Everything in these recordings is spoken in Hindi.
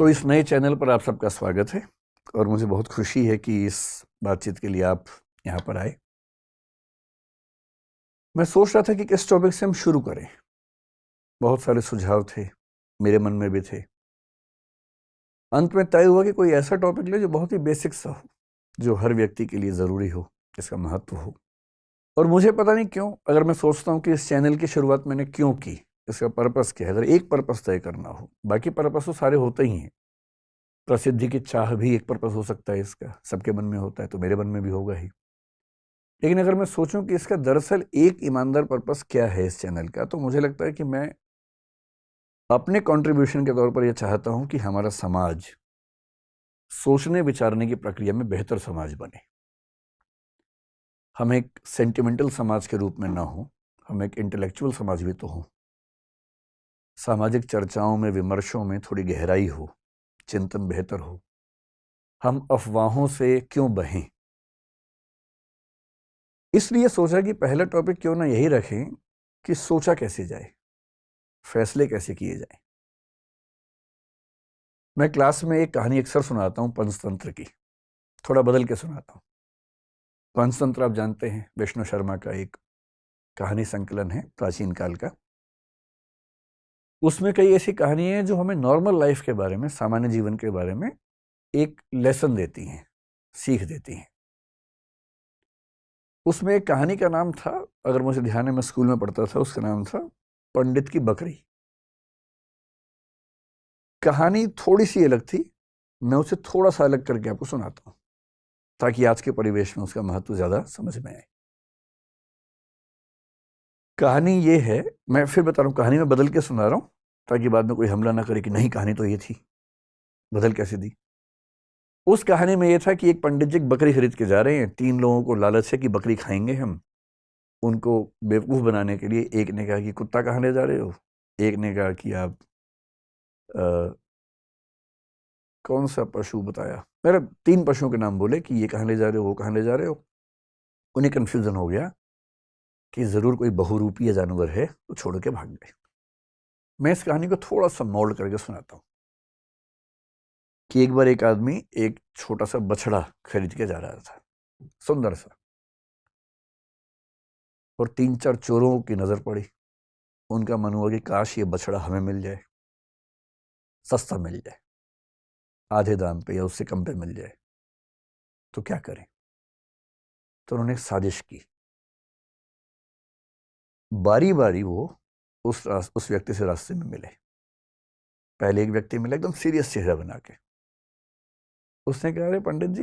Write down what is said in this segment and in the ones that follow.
तो इस नए चैनल पर आप सबका स्वागत है और मुझे बहुत खुशी है कि इस बातचीत के लिए आप यहाँ पर आए। मैं सोच रहा था कि किस टॉपिक से हम शुरू करें। बहुत सारे सुझाव थे, मेरे मन में भी थे। अंत में तय हुआ कि कोई ऐसा टॉपिक ले जो बहुत ही बेसिक सा हो, जो हर व्यक्ति के लिए ज़रूरी हो, जिसका महत्व हो। और मुझे पता नहीं क्यों, अगर मैं सोचता हूँ कि इस चैनल की शुरुआत मैंने क्यों की, इसका पर्पस क्या है, अगर एक पर्पस तय करना हो, बाकी पर्पस तो सारे होते ही हैं। प्रसिद्धि की चाह भी एक पर्पस हो सकता है, इसका सबके मन में होता है, तो मेरे मन में भी होगा ही। लेकिन अगर मैं सोचूं कि इसका दरअसल एक ईमानदार पर्पस क्या है इस चैनल का, तो मुझे लगता है कि मैं अपने कंट्रीब्यूशन के तौर पर यह चाहता हूं कि हमारा समाज सोचने विचारने की प्रक्रिया में बेहतर समाज बने। हम एक सेंटिमेंटल समाज के रूप में ना हो, हम एक इंटेलेक्चुअल समाज भी तो हो। सामाजिक चर्चाओं में, विमर्शों में थोड़ी गहराई हो, चिंतन बेहतर हो। हम अफवाहों से क्यों बहें। इसलिए सोचा कि पहला टॉपिक क्यों ना यही रखें कि सोचा कैसे जाए, फैसले कैसे किए जाए। मैं क्लास में एक कहानी अक्सर सुनाता हूं पंचतंत्र की, थोड़ा बदल के सुनाता हूं। पंचतंत्र आप जानते हैं, विष्णु शर्मा का एक कहानी संकलन है प्राचीन काल का। उसमें कई ऐसी कहानियां हैं जो हमें नॉर्मल लाइफ के बारे में, सामान्य जीवन के बारे में एक लेसन देती हैं, सीख देती हैं। उसमें एक कहानी का नाम था, अगर मुझे ध्यान है, मैं स्कूल में पढ़ता था, उसका नाम था पंडित की बकरी। कहानी थोड़ी सी अलग थी, मैं उसे थोड़ा सा अलग करके आपको सुनाता हूं ताकि आज के परिवेश में उसका महत्व ज्यादा समझ में आए। कहानी ये है, मैं फिर बता रहा हूँ, कहानी में बदल के सुना रहा हूँ ताकि बाद में कोई हमला ना करे कि नहीं कहानी तो ये थी, बदल कैसे दी। उस कहानी में ये था कि एक पंडित जी बकरी खरीद के जा रहे हैं। 3 लोगों को लालच है कि बकरी खाएंगे हम। उनको बेवकूफ़ बनाने के लिए एक ने कहा कि कुत्ता कहाँ ले जा रहे हो, एक ने कहा कि आप कौन सा पशु बताया, मेरा 3 पशुओं के नाम बोले कि ये कहाँ ले जा रहे हो, वो कहाँ ले जा रहे हो। उन्हें कन्फ्यूज़न हो गया कि ज़रूर कोई बहुरूपीय जानवर है, तो छोड़ के भाग गए। मैं इस कहानी को थोड़ा सा मोल्ड करके सुनाता हूँ कि एक बार एक आदमी एक छोटा सा बछड़ा खरीद के जा रहा था, सुंदर सा, और 3-4 चोरों की नज़र पड़ी। उनका मन हुआ कि काश ये बछड़ा हमें मिल जाए, सस्ता मिल जाए, आधे दाम पे या उससे कम पे मिल जाए, तो क्या करें। तो उन्होंने एक साजिश की। बारी बारी वो उस व्यक्ति से रास्ते में मिले। पहले एक व्यक्ति मिला एकदम सीरियस चेहरा बना के। उसने कहा, अरे पंडित जी,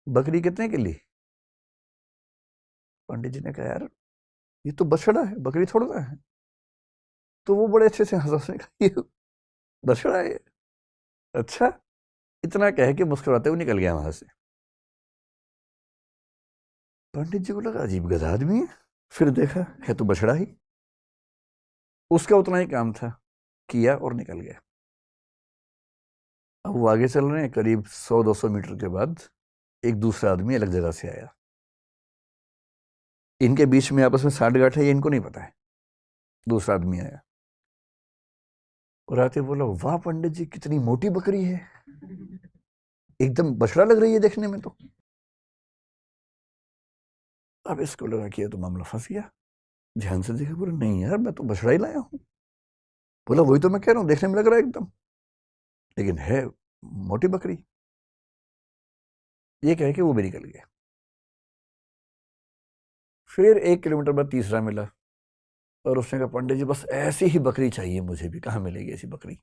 बकरी कितने की ली। पंडित जी ने कहा, यार ये तो बछड़ा है, बकरी थोड़ा ना है। तो वो बड़े अच्छे से हंसा, उसने कहा ये बछड़ा है, अच्छा। इतना कह के मुस्कुराते हुए निकल गया वहां से। पंडित जी को लगा अजीब गधा आदमी है, फिर देखा है तो बछड़ा ही। उसका उतना ही काम था, किया और निकल गया। अब वो आगे चल रहे हैं, करीब 100-200 मीटर के बाद एक दूसरा आदमी अलग जगह से आया। इनके बीच में आपस में साठगांठ है, ये इनको नहीं पता है। दूसरा आदमी आया और आते बोला, वाह पंडित जी, कितनी मोटी बकरी है, एकदम बछड़ा लग रही है देखने में तो। अब इसको लगा कि ये तो मामला फंस गया। ध्यान से देखा, बोला नहीं यार, मैं तो बछड़ा ही लाया हूं। बोला वही तो मैं कह रहा हूं, देखने में लग रहा है एकदम, लेकिन है मोटी बकरी। ये कह के वो भी निकल गया। फिर 1 किलोमीटर बाद तीसरा मिला और उसने कहा, पंडित जी बस ऐसी ही बकरी चाहिए मुझे भी, कहाँ मिलेगी ऐसी बकरी।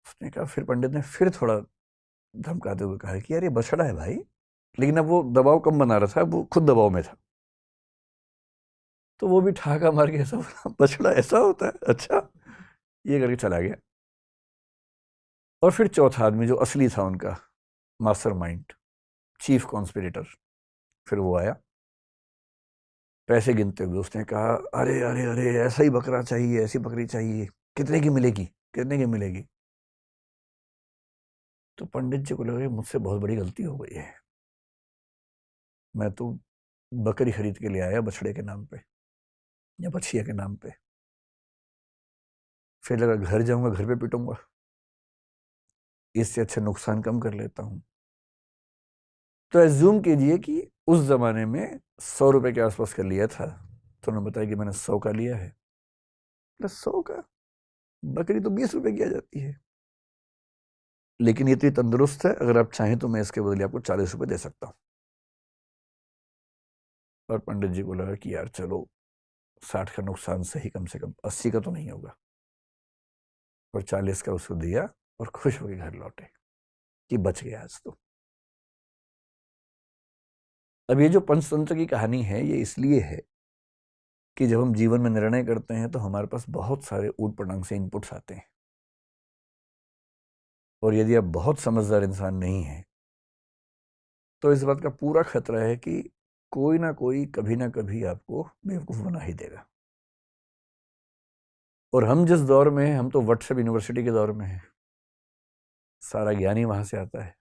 उसने कहा, फिर पंडित ने फिर थोड़ा धमकाते हुए कहा कि यार ये बछड़ा है भाई। लेकिन अब वो दबाव कम बना रहा था, वो खुद दबाव में था। तो वो भी ठहाका मार के ऐसा बोला, बछड़ा ऐसा होता है, अच्छा, ये करके चला गया। और फिर चौथा आदमी जो असली था उनका मास्टरमाइंड, चीफ कॉन्स्पिरेटर, फिर वो आया पैसे गिनते हुए। उसने कहा, अरे अरे अरे, ऐसा ही बकरा चाहिए, ऐसी बकरी चाहिए, कितने की मिलेगी, कितने की मिलेगी। तो पंडित जी को लगा मुझसे बहुत बड़ी गलती हो गई है, मैं तो बकरी खरीद के ले आया बछड़े के नाम पे या बछिया के नाम पे। फिर लगा घर जाऊंगा, घर पे पिटूंगा, इससे अच्छा नुकसान कम कर लेता हूं। तो एज्यूम कीजिए कि उस जमाने में 100 रुपए के आसपास का लिया था, तो उन्होंने बताया कि मैंने 100 का लिया है। प्लस 100 का, बकरी तो 20 रुपए की आ जाती है, लेकिन ये इतनी तंदुरुस्त है, अगर आप चाहें तो मैं इसके बदले आपको 40 रुपए दे सकता हूं। और पंडित जी को लगा कि यार चलो 60 का नुकसान सही, कम से कम 80 का तो नहीं होगा। और 40 का उसको दिया और खुश होकर घर लौटे कि बच गया आज तो। अब ये जो पंचतंत्र की कहानी है, ये इसलिए है कि जब हम जीवन में निर्णय करते हैं तो हमारे पास बहुत सारे ऊट पटांग से इनपुट्स आते हैं, और यदि आप बहुत समझदार इंसान नहीं हैं तो इस बात का पूरा खतरा है कि कोई ना कोई कभी ना कभी आपको बेवकूफ बना ही देगा। और हम जिस दौर में हैं, हम तो व्हाट्सएप यूनिवर्सिटी के दौर में हैं, सारा ज्ञान ही वहां से आता है।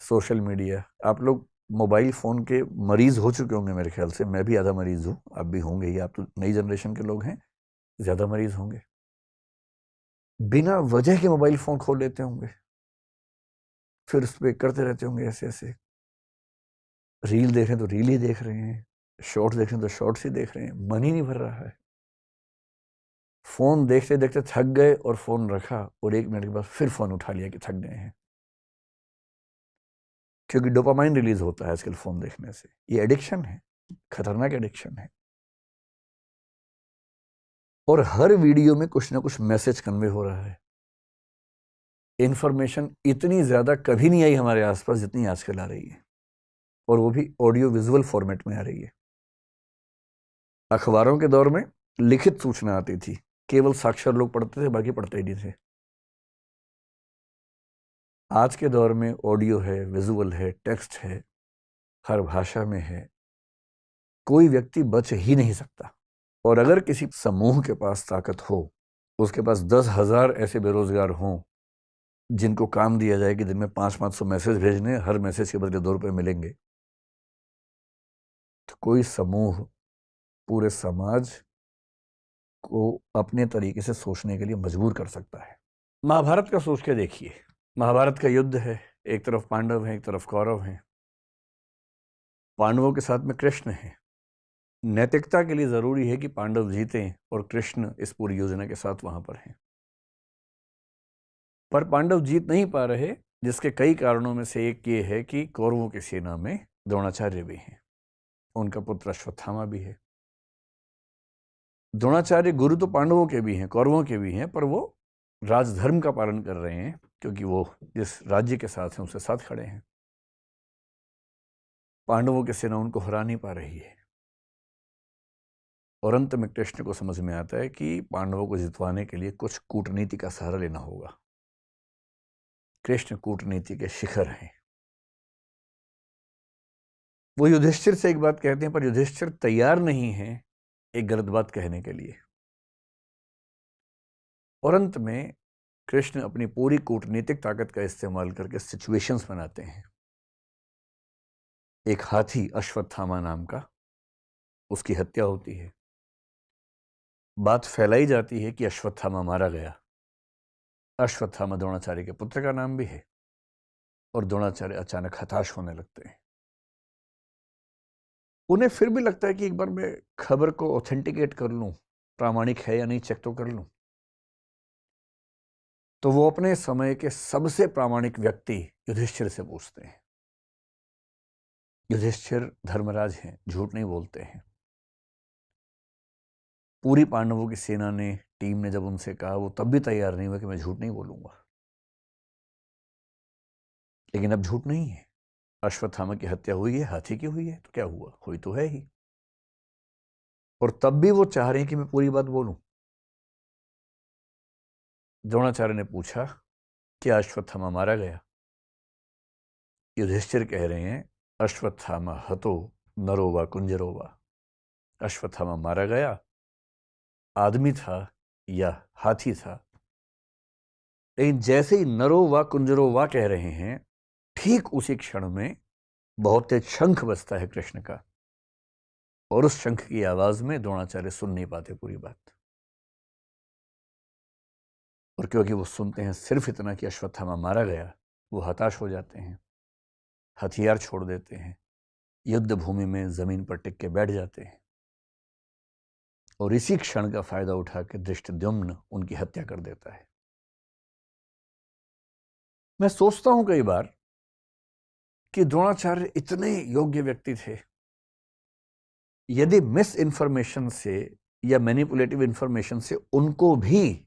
सोशल मीडिया, आप लोग मोबाइल फ़ोन के मरीज हो चुके होंगे मेरे ख्याल से, मैं भी आधा मरीज हूँ, आप भी होंगे ही, आप तो नई जनरेशन के लोग हैं, ज़्यादा मरीज होंगे। बिना वजह के मोबाइल फ़ोन खोल लेते होंगे, फिर उस पर करते रहते होंगे ऐसे ऐसे, रील देख रहे हैं तो रील ही देख रहे हैं, शॉर्ट्स देख रहे हैं तो शॉर्ट्स ही देख रहे हैं, मन ही नहीं भर रहा है। फ़ोन देखते देखते थक गए और फ़ोन रखा, और 1 मिनट के बाद फिर फ़ोन उठा लिया कि थक गए हैं, क्योंकि डोपामाइन रिलीज होता है आजकल फ़ोन देखने से। ये एडिक्शन है, खतरनाक एडिक्शन है। और हर वीडियो में कुछ ना कुछ मैसेज कन्वे हो रहा है। इंफॉर्मेशन इतनी ज़्यादा कभी नहीं आई हमारे आसपास जितनी आजकल आ रही है, और वो भी ऑडियो विजुअल फॉर्मेट में आ रही है। अखबारों के दौर में लिखित सूचना आती थी, केवल साक्षर लोग पढ़ते थे, बाकी पढ़ते ही नहीं थे। आज के दौर में ऑडियो है, विजुअल है, टेक्स्ट है, हर भाषा में है, कोई व्यक्ति बच ही नहीं सकता। और अगर किसी समूह के पास ताकत हो, उसके पास 10,000 ऐसे बेरोजगार हों जिनको काम दिया जाए कि दिन में 500-500 मैसेज भेजने, हर मैसेज के बदले 2 रुपए मिलेंगे, तो कोई समूह पूरे समाज को अपने तरीके से सोचने के लिए मजबूर कर सकता है। महाभारत का सोच के देखिए, महाभारत का युद्ध है, एक तरफ पांडव हैं, एक तरफ कौरव हैं। पांडवों के साथ में कृष्ण हैं। नैतिकता के लिए जरूरी है कि पांडव जीतें और कृष्ण इस पूरी योजना के साथ वहां पर हैं। पर पांडव जीत नहीं पा रहे, जिसके कई कारणों में से एक ये है कि कौरवों की सेना में द्रोणाचार्य भी हैं, उनका पुत्र अश्वत्थामा भी है। द्रोणाचार्य गुरु तो पांडवों के भी हैं, कौरवों के भी हैं, पर वो राजधर्म का पालन कर रहे हैं, क्योंकि वो जिस राज्य के साथ हैं उसके साथ खड़े हैं। पांडवों की सेना उनको हरा नहीं पा रही है, और अंत में कृष्ण को समझ में आता है कि पांडवों को जितवाने के लिए कुछ कूटनीति का सहारा लेना होगा। कृष्ण कूटनीति के शिखर हैं। वो युधिष्ठिर से एक बात कहते हैं, पर युधिष्ठिर तैयार नहीं है एक गलत बात कहने के लिए। और अंत में कृष्ण अपनी पूरी कूटनीतिक ताकत का इस्तेमाल करके सिचुएशंस बनाते हैं। एक हाथी अश्वत्थामा नाम का, उसकी हत्या होती है। बात फैलाई जाती है कि अश्वत्थामा मारा गया। अश्वत्थामा द्रोणाचार्य के पुत्र का नाम भी है, और द्रोणाचार्य अचानक हताश होने लगते हैं। उन्हें फिर भी लगता है कि एक बार मैं खबर को ऑथेंटिकेट कर लूं, प्रामाणिक है या नहीं चेक तो कर लूं। तो वो अपने समय के सबसे प्रामाणिक व्यक्ति युधिष्ठिर से पूछते हैं। युधिष्ठिर धर्मराज हैं, झूठ नहीं बोलते हैं। पूरी पांडवों की सेना ने, टीम ने जब उनसे कहा, वो तब भी तैयार नहीं हुआ कि मैं झूठ नहीं बोलूंगा। लेकिन अब झूठ नहीं है, अश्वत्थामा की हत्या हुई है, हाथी की हुई है, तो क्या हुआ, हुई तो है ही। और तब भी वो चाह रहे हैं कि मैं पूरी बात बोलूं। द्रोणाचार्य ने पूछा, क्या अश्वत्थामा मारा गया? युधिष्ठिर कह रहे हैं, अश्वत्थामा हतो नरो वा कुंजरो वा। अश्वत्थामा मारा गया, आदमी था या हाथी था। लेकिन जैसे ही नरो वा कुंजरो वा कह रहे हैं, ठीक उसी क्षण में बहुत तेज शंख बजता है कृष्ण का, और उस शंख की आवाज में द्रोणाचार्य सुन नहीं पाते पूरी बात। और क्योंकि वो सुनते हैं सिर्फ इतना कि अश्वत्थामा मारा गया, वो हताश हो जाते हैं, हथियार छोड़ देते हैं, युद्ध भूमि में जमीन पर टिक के बैठ जाते हैं और इसी क्षण का फायदा उठा के धृष्टद्युम्न उनकी हत्या कर देता है। मैं सोचता हूं कई बार कि द्रोणाचार्य इतने योग्य व्यक्ति थे, यदि मिस इन्फॉर्मेशन से या मैनिपुलेटिव इन्फॉर्मेशन से उनको भी